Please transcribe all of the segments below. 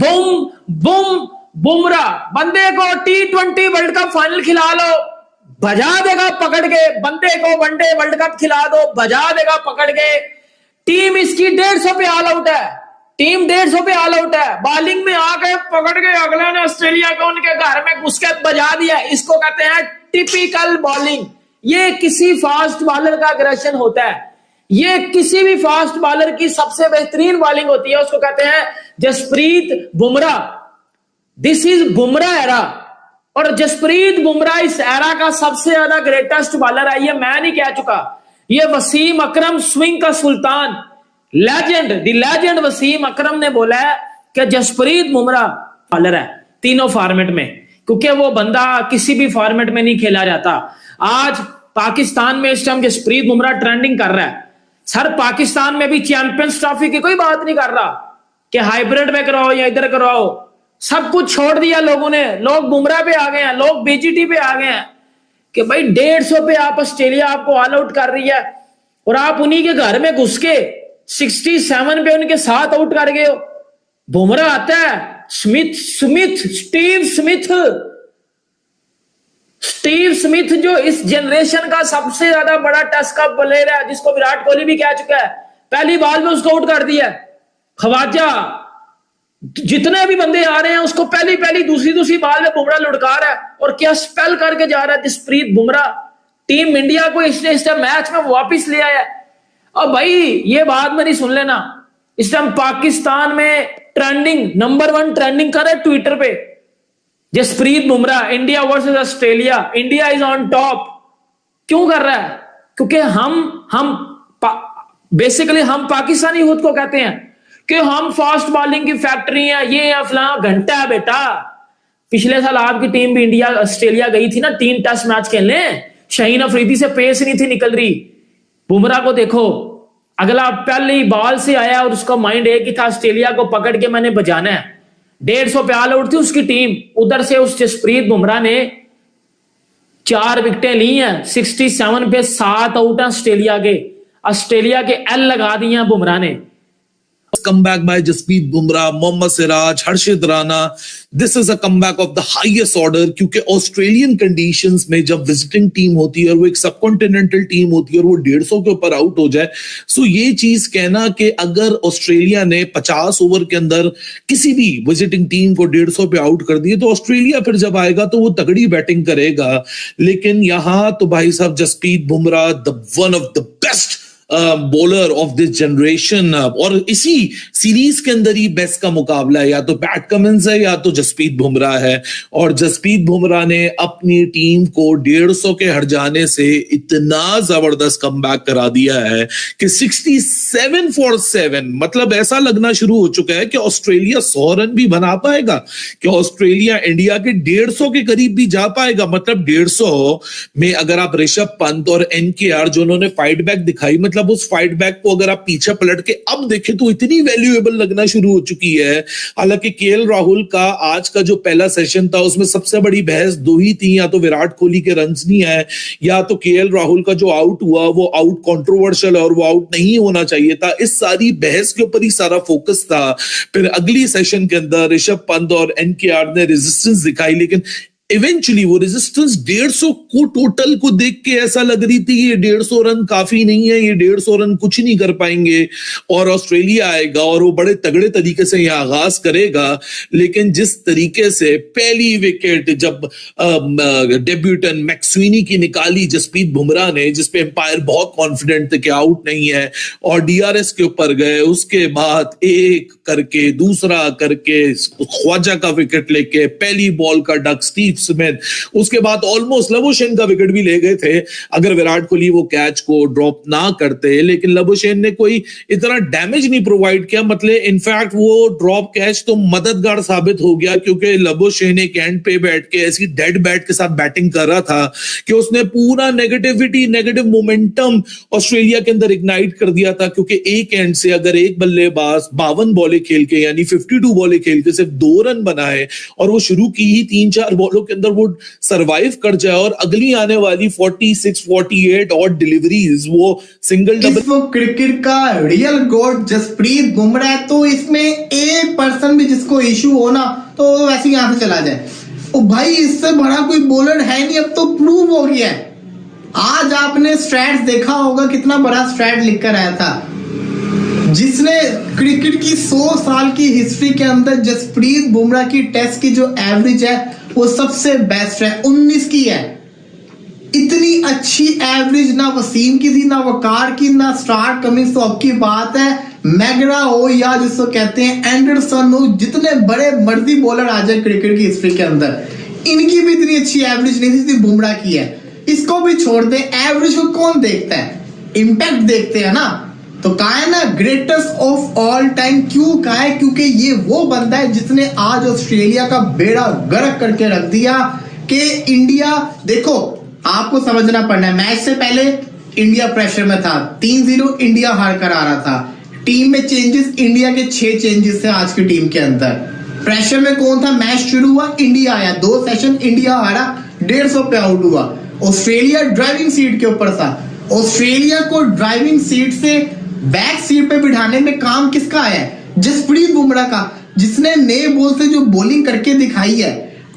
बुम बुम बुमराह बंदे को T20 world cup final खिला लो, बजा देगा पकड़ के। बंदे को वनडे वर्ल्ड कप खिला दो, बजा देगा पकड़ के। टीम इसकी 150 पे ऑल आउट है, टीम 150 पे ऑल आउट है। बॉलिंग में आके पकड़ के अगले ने ऑस्ट्रेलिया को उनके घर में घुस के बजा दिया। इसको कहते हैं टिपिकल बॉलिंग। ये किसी फास्ट बॉलर का अग्रेशन होता है, ये किसी भी फास्ट बॉलर की सबसे बेहतरीन बॉलिंग होती है, उसको कहते हैं Jasprit Bumrah. This is Bumrah era, और जसप्रीत बुमराह इस एरा का सबसे ज्यादा ग्रेटेस्ट बॉलर है। ये मैं नहीं कह चुका, ये वसीम अकरम स्विंग का सुल्तान, लेजेंड, द लेजेंड वसीम अकरम ने बोला है कि जसप्रीत बुमराह बॉलर है तीनों फॉर्मेट में, क्योंकि वो बंदा किसी भी फॉर्मेट में नहीं खेला जाता। आज पाकिस्तान में इस टाइम जसप्रीत बुमराह ट्रेंडिंग कर रहा है सर। पाकिस्तान में भी चैंपियंस ट्रॉफी की कोई बात नहीं कर रहा कि हाइब्रिड में कराओ या इधर कराओ, सब कुछ छोड़ दिया लोगों ने। लोग बुमराह पे आ गए हैं, लोग बीजीटी पे आ गए हैं कि भाई 150 पे आप ऑस्ट्रेलिया आपको ऑल आउट कर रही है और आप उन्हीं के घर में घुस के 67 पे उनके साथ आउट कर गए हो। बुमराह आता है, स्टीव स्मिथ जो इस जनरेशन का सबसे ज्यादा बड़ा टेस्ट का प्लेयर है, जिसको विराट कोहली भी कह चुका है, पहली बॉल में उसको आउट कर दिया। खवाजा, जितने भी बंदे आ रहे हैं उसको पहली दूसरी बॉल में बुमराह लुढ़का रहा है, और क्या स्पेल करके जा रहा है जसप्रीत बुमराह। टीम इंडिया को इसने इस टाइम मैच में वापस ले आया। अब भाई ये बात मेरी सुन लेना, इस टाइम पाकिस्तान में ट्रेंडिंग नंबर 1 ट्रेंडिंग कर रहा है ट्विटर पे Jasprit Bumrah, India versus Australia, India is on top. क्यों कर रहा है? क्योंकि हम बेसिकली हम पाकिस्तानी यूथ को कहते हैं कि हम फास्ट बॉलिंग की फैक्ट्री है, ये है फलां घंटा है बेटा। पिछले साल आपकी टीम भी इंडिया ऑस्ट्रेलिया गई थी ना 3 टेस्ट मैच खेलने, शाहीन अफरीदी से पेस नहीं थी निकल रही। बुमराह को देखो, अगला पहले ही बॉल से आया और उसका माइंड एक ही था, ऑस्ट्रेलिया को पकड़ के मैंने बजाना है। 150 पे ऑल आउट थी उसकी टीम, उधर से उस जसप्रीत बुमराह ने 4 विकेटें ली हैं। 67 पे 7 आउट है ऑस्ट्रेलिया के एल लगा दी हैं बुमराह ने। Comeback by Jasprit Bumrah, Mohammad Siraj, Harshit Rana. This is a comeback of the highest order, क्योंकि ऑस्ट्रेलियन कंडीशंस में जब विजिटिंग टीम होती है और वो एक सबकॉन्टिनेंटल टीम होती है और वो 150 के ऊपर आउट हो जाए, सो ये चीज कहना कि अगर ऑस्ट्रेलिया ने 50 ओवर के अंदर किसी भी विजिटिंग टीम को 150 पे आउट कर दिए, तो ऑस्ट्रेलिया फिर जब आएगा तो वो तगड़ी बैटिंग करेगा। लेकिन यहां तो भाई साहब Jasprit Bumrah the one of the best bowler of this generation, और इसी सीरीज के अंदर ही बेस्ट का मुकाबला है, या तो पैट कमिंस है या तो जसप्रीत बुमराह है। और जसप्रीत बुमराह ने अपनी टीम को 150 के हट जाने से इतना जबरदस्त कमबैक करा दिया है कि 67 for 7, मतलब ऐसा लगना शुरू हो चुका है कि ऑस्ट्रेलिया 100 रन भी बना पाएगा, कि ऑस्ट्रेलिया इंडिया के 150 के करीब भी जा पाएगा। मतलब 150 में अगर आप ऋषभ पंत और NKR जो उन्होंने फाइट बैक दिखाई, मतलब उस फाइट बैक को अगर आप पीछे पलट के अब देखें तो इतनी वैल्यूएबल लगना शुरू हो चुकी है। हालांकि केएल राहुल का आज का जो पहला सेशन था उसमें सबसे बड़ी बहस 2 ही थी, या तो विराट कोहली के रन्स नहीं है, या तो केएल राहुल का जो आउट हुआ वो आउट कंट्रोवर्शियल और वो आउट नहीं होना चाहिए था। इस सारी बहस के ऊपर ही सारा फोकस था। फिर अगली सेशन के अंदर ऋषभ पंत और NKR ने रेजिस्टेंस दिखाई, लेकिन इवेंचुअली वो रेजिस्टेंस 150 को टोटल को देख के ऐसा लग रही थी ये 150 रन काफी नहीं है, ये 150 रन कुछ नहीं कर पाएंगे और ऑस्ट्रेलिया आएगा और वो बड़े तगड़े तरीके से यह आगाज करेगा। लेकिन जिस तरीके से पहली विकेट जब डेब्यूटन मैक्सवीनी की निकाली जसप्रीत बुमराह ने, जिसपे एम्पायर बहुत कॉन्फिडेंट थे कि आउट नहीं है, और DRS के ऊपर गए, उसके बाद एक करके दूसरा करके ख्वाजा का विकेट लेके पहली बॉल का डक स्टीव स्मिथ, उसके बाद ऑलमोस्ट लबुशेन का विकेट भी ले गए थे अगर विराट कोहली वो कैच को ड्रॉप ना करते। लेकिन लबुशेन ने कोई इतना डैमेज नहीं प्रोवाइड किया, मतलब इनफैक्ट वो ड्रॉप कैच तो मददगार साबित हो गया, क्योंकि लबुशेन एक एंड पे बैठ के ऐसी डेड बैट के साथ बैटिंग कर रहा था कि उसने पूरा नेगेटिव मोमेंटम ऑस्ट्रेलिया के अंदर इग्नाइट कर दिया था। क्योंकि एक एंड से अगर एक बल्लेबाज 52 बॉलें खेल के यानी 52 बॉलें खेल के सिर्फ 2 रन बनाए और वो शुरू की ही 3-4 बॉलों के के अंदर वो सरवाइव कर जाए और अगली आने वाली 46 48 और डिलीवरीज वो सिंगल डबल। वो क्रिकेट का रियल गॉड जसप्रीत बुमराह है, तो इसमें एक पर्सन भी जिसको इशू हो ना तो वैसे यहां से चला जाए। ओ भाई इससे बड़ा कोई बॉलर है नहीं, अब तो प्रूव हो गया है। आज आपने स्ट्रैट्स देखा होगा, कितना बड़ा स्ट्रैट लिख कर आया था, जिसने क्रिकेट की 100 साल की हिस्ट्री के अंदर जसप्रीत बुमराह की टेस्ट की जो एवरेज है वो सबसे बेस्ट है, 19 की है। इतनी अच्छी एवरेज ना वसीम की थी, ना वकार की, ना स्टार्ट कमिंग्स। तो अब की बात है मैगरा हो या जिसको कहते हैं एंडरसन हो, जितने बड़े मर्जी बॉलर आ जाए क्रिकेट की हिस्ट्री के अंदर, इनकी भी इतनी अच्छी एवरेज नहीं थी, बुमराह की है। इसको भी छोड़ दे, एवरेज को कौन देखता है, इंपैक्ट देखते हैं ना। तो कहा है ना ग्रेटेस्ट ऑफ ऑल टाइम, क्यों कहा है? क्योंकि ये वो बंदा है जिसने आज ऑस्ट्रेलिया का बेड़ा गर्क करके रख दिया कि इंडिया, देखो आपको समझना पड़ना है, मैच से पहले इंडिया प्रेशर में था, 3-0 इंडिया हार कर आ रहा था। टीम में चेंजेस, इंडिया के 6 चेंजेस थे आज की टीम के अंदर। प्रेशर में कौन था? मैच शुरू हुआ, इंडिया आया, 2 सेशन इंडिया हारा, 150 पे आउट हुआ। ऑस्ट्रेलिया ड्राइविंग सीट के ऊपर था। ऑस्ट्रेलिया को ड्राइविंग सीट से बैक सीट पे बिठाने में काम किसका आया है? जसप्रीत बुमराह का, जिसने नए बॉल से जो बॉलिंग करके दिखाई है,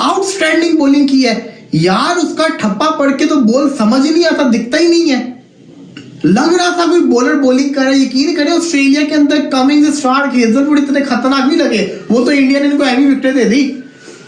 आउटस्टैंडिंग बॉलिंग की है यार। उसका ठप्पा पड़ के तो बॉल समझ ही नहीं आता, दिखता ही नहीं है, लग रहा था कोई बॉलर बॉलिंग कर रहा है। यकीन करें ऑस्ट्रेलिया के अंदर कमिंग्स, स्टार्क, हेजलवुड इतने खतरनाक नहीं लगे, वो तो इंडिया ने इनको हैवी विकेट दे दी।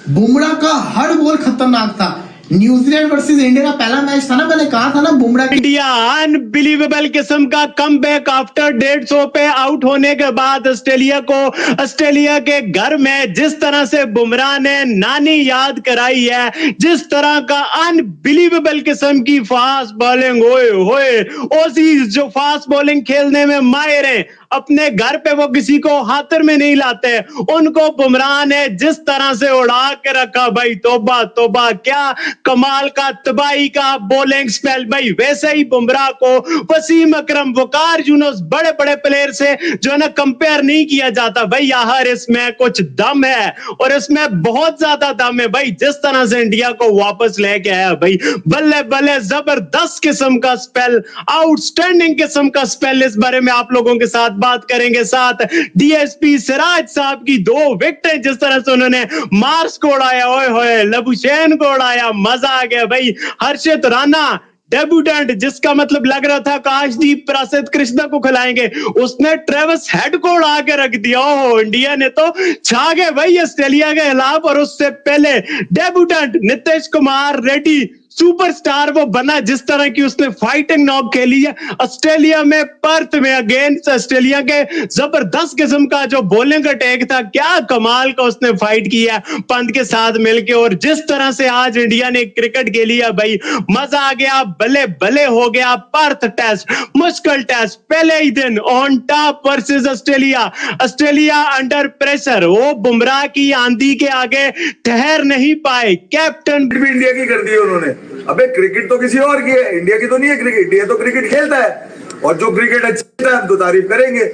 बुमराह का हर बॉल खतरनाक था। न्यूजीलैंड वर्सेस इंडिया का पहला मैच था ना, मैंने कहा था ना बुमराह, इंडिया अनबिलीवेबल किस्म का कमबैक आफ्टर 150 पे आउट होने के बाद ऑस्ट्रेलिया के घर में जिस तरह से बुमराह ने नानी याद कराई है, जिस तरह का अनबिलीवेबल किस्म की फास्ट बॉलिंग, ओए होए ओसीज जो फास्ट बॉलिंग खेलने में माहिर हैं, अपने घर पे वो किसी को हाथर में नहीं लाते, उनको बुमराह ने जिस तरह से उड़ा के रखा भाई, तौबा तौबा, क्या कमाल का तबाही का बॉलिंग स्पेल भाई। वैसे ही बुमराह को वसीम अकरम, वकार यूनुस, बड़े बड़े प्लेयर से जो है ना कंपेयर नहीं किया जाता भाई। यार इसमें कुछ दम है और इसमें बहुत ज्यादा दम है भाई। जिस तरह से इंडिया को वापस लेके आया भाई, बल्ले बल्ले, जबरदस्त किस्म का स्पेल, आउटस्टैंडिंग किस्म का स्पेल। इस बारे में आप लोगों के साथ बात करेंगे। साथ डीएसपी सिराज साहब की 2 विकेटें, जिस तरह से उन्होंने मार्स को उड़ाया, ओए होए लबुशेन को उड़ाया, मजा आ गया भाई। हर्षित राणा डेब्यूटेंट, जिसका मतलब लग रहा था काशदीप प्रसिद्ध कृष्णा को खिलाएंगे, उसने ट्रेविस हेड को उड़ा के रख दिया। ओहो, इंडिया ने तो छा गए भाई ऑस्ट्रेलिया के खिलाफ। और उससे पहले डेब्यूटेंट नीतीश कुमार रेड्डी, सुपरस्टार वो बना, जिस तरह की उसने फाइटिंग नॉक खेली है ऑस्ट्रेलिया में, पर्थ में अगेंस्ट ऑस्ट्रेलिया के। जबरदस्त किस्म का जो बॉलिंग अटैक था, क्या कमाल का उसने फाइट किया पंत के साथ मिलके। और जिस तरह से आज इंडिया ने क्रिकेट खेली है भाई, मजा आ गया, भले भले हो गया। पर्थ टेस्ट, मुश्किल टेस्ट, पहले ही दिन on top versus Australia, Australia under pressure, वो बुमराह की आंधी के आगे ठहर नहीं पाए। कैप्टन भी इंडिया की कर दी उन्होंने। अबे क्रिकेट तो किसी और की है, इंडिया की तो नहीं है क्रिकेट। ये तो क्रिकेट खेलता है और जो क्रिकेट अच्छा है हम तो तारीफ करेंगे,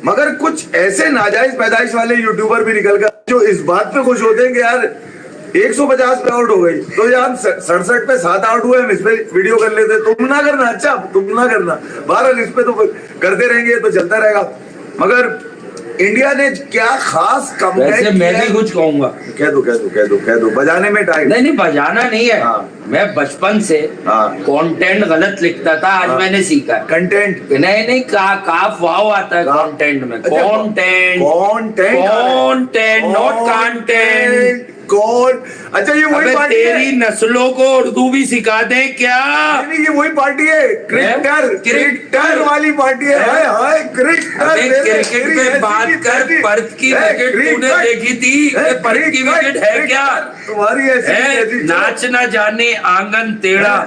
मगर कुछ ऐसे नाजायज पैदाइश वाले यूट्यूबर भी निकल कर जो इस बात पे खुश होते हैं कि यार 150 पे आउट हो गई, तो यार 67 पे 7 आउट हुए, हम इस पे वीडियो कर लेते। तुम ना करना, अच्छा तुम ना करना, बहरहाल इस पे तो करते रहेंगे तो चलता रहेगा। मगर इंडिया ने क्या खास कम वैसे मैं भी कुछ कहूंगा। कह दो बजाने में टाइम नहीं बजाना नहीं है। हाँ। मैं बचपन से कंटेंट गलत लिखता था, आज मैंने सीखा। कंटेंट नहीं काफ वाव आता है कंटेंट में। Content not content. कौन? अच्छा ये वही पार्टी है, तेरी नस्लों को उर्दू भी सिखा दें क्या? नहीं ये वही पार्टी है, क्रिकेटर वाली पार्टी है। हाय क्रिकेट पे बात कर, पर्थ की विकेट तूने देखी थी? पर्थ की विकेट है क्या तुम्हारी? ऐसी नाच ना जाने आंगन टेढ़ा।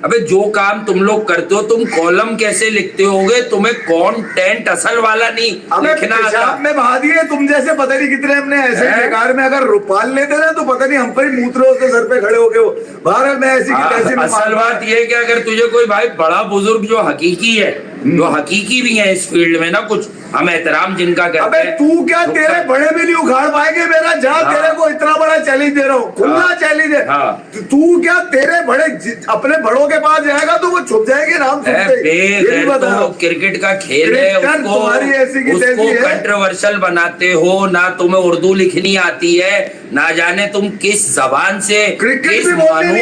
अबे जो काम तुम लोग करते हो, तुम कॉलम कैसे लिखते होगे? तुम्हें कंटेंट असल वाला नहीं लिखना आता। में बहा दिए तुम जैसे पता नहीं कितने हमने ऐसे बेकार में अगर रुपाल लेते ना तो पता नहीं हम पर ही मूत्र होते सर पे खड़े होके। वो बाहर में ऐसी असल बात ये कि अगर तुझे कोई भाई बड़ा बुजुर्ग जो हकीकी है, जो हकीकी भी है इस फील्ड में ना, कुछ हम एहतराम जिनका करते हैं। तू क्या तेरे बड़े भी नहीं उखाड़ पाएंगे मेरा, जहाँ तेरे को इतना बड़ा चैलेंज दे रहा हूँ, खुला हाँ। चैलेंज है। हाँ। तू क्या तेरे बड़े अपने बड़ों के पास जाएगा तो वो छुप जाएंगे नाम सुनते ही। ये भी बता। तो क्रिकेट का खेल है, क्रिकेट तुम्हारी ऐसी की उसको तैसी है। कंट्रोवर्शियल बनाते हो ना, तुम्हें उर्दू लिखनी आती है, ना जाने तुम किस जबान से क्रिकेट किस भी बोलनी मनु-